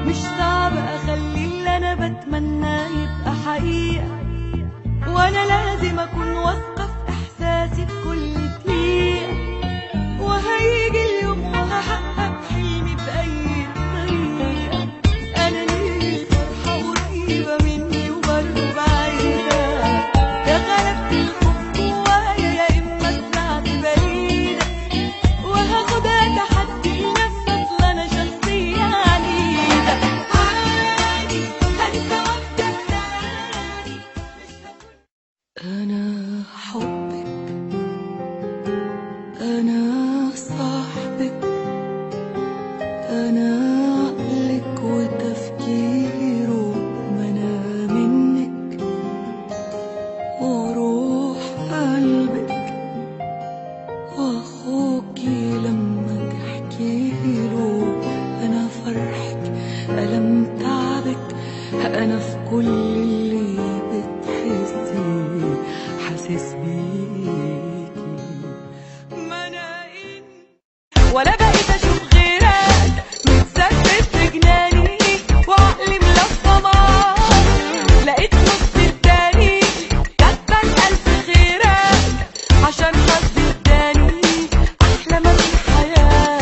مش صعب اخلي اللي انا بتمناه يبقى حقيقة، وانا لازم اكون واثقة في احساسي بكل دقيقة، وهيجي اليوم وهحقق حلمي بأي طريقة. انا ليه الفرحة قريبة مني وبرضه بعيدة، يا غلبت الخوف جوايا يا اما طلعت بعيدة، وهاخدها تحدي لنفسي اصل انا شخصية عنيدة. عادي هنسى وابدا تاني، انا حبك، انا صاحبك، انا عقلك وتفكيره، ما انا منك وروح قلبك، واخوكي لما تحكيله، انا فرحك ألم تعبك، انا في كل اللي بتحسيه حاسس بيكي. ما انا ولا بقيت اشوف غيرك، متثبت في جناني وعقلي ملفه معاك، لقيت نص التاني كاتبه الف خيرك، عشان حظي اداني احلى ما في الحياه.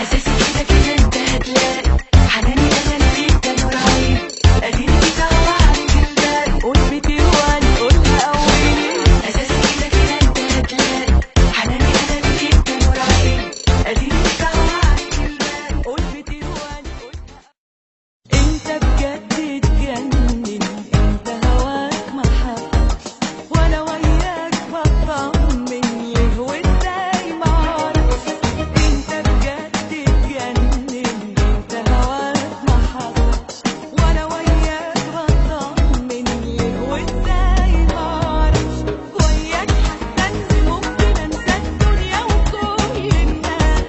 اساسي كده كده انت هتلاقي حناني، انا اللي فيك ده نور عيني، اديني كده وعدت البال، قول بترواني قولها قويني. اساسي كده كده انت هتلاقي حناني، انا اللي فيك ده نور عيني، اديني كده وعدت البال، قول بترواني قولها. انت بجد تجنن، انت هواك محبة، وانا وياك بطمن ليه وازاي معرفش. انت بجد تجنن، انت هواك محبة، وانا وياك بطمن ليه وازاي معرفش. وياك حاسة اني ممكن انسى الدنيا وكل الناس،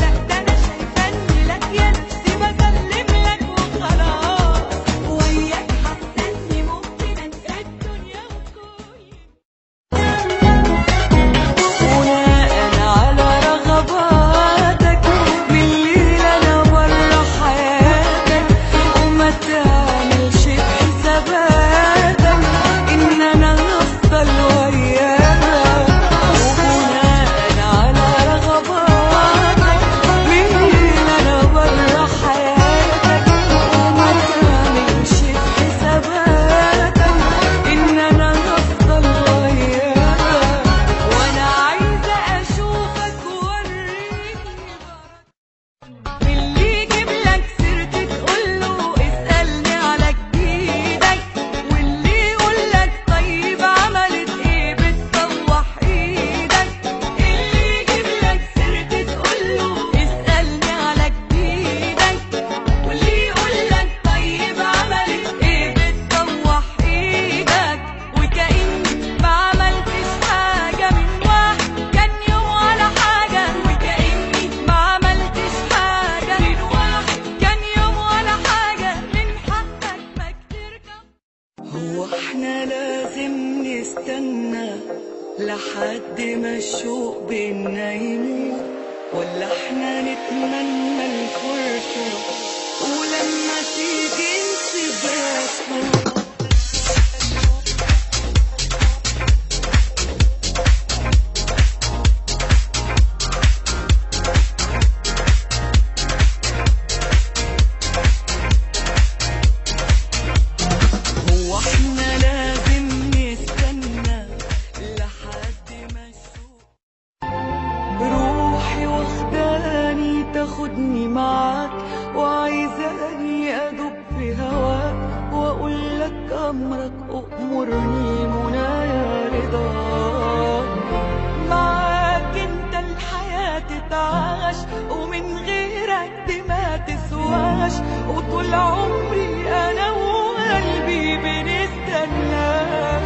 لا ده انا شايفة اني لك يا نفسي بسلم لك وخلاص. وياك حاسة اني ممكن انسى الدنيا وكل، بناء على رغباتك، بالليل انا برا حياتك، وما تعملش بحساباتك ان انا هفضل وياك. وبناء على رغباتك، بالليل انا برا حياتك، وما تعملش بحساباتك ان انا هفضل وياك. وانا عايزة اشوفك ووريني اللي يجيب لك سيرتي تقوله اسألني على جديدك، واللي يقول لك طيب عملت ايه بتطوح ايدك. اللي يجيب لك سيرتي تقوله اسألني على جديدك، واللي يقول لك طيب عملت ايه بتطوح ايدك. وكأني ما عملتش حاجة من واحد كان يوم ولا حاجة، وكأني ما عملتش حاجة من واحد كان يوم ولا حاجة، من حقك ما كتير كم. هو احنا لازم نستنى لحد ما الشوق بينا يموت، ولا احنا نتمنى الفرصة ولما تيجي نسيبها تفوت؟ هو احنا لازم نستنى لحد ما الشوق، روحي واخداني تاخدني معاك، وعايزاني ادوب في هواك، واقول لك امرك امرني منايا رضاك. معاك انت الحياة تتعاش، ومن غيرك دي ما تسواش، وطول عمري انا وقلبي بنستناك.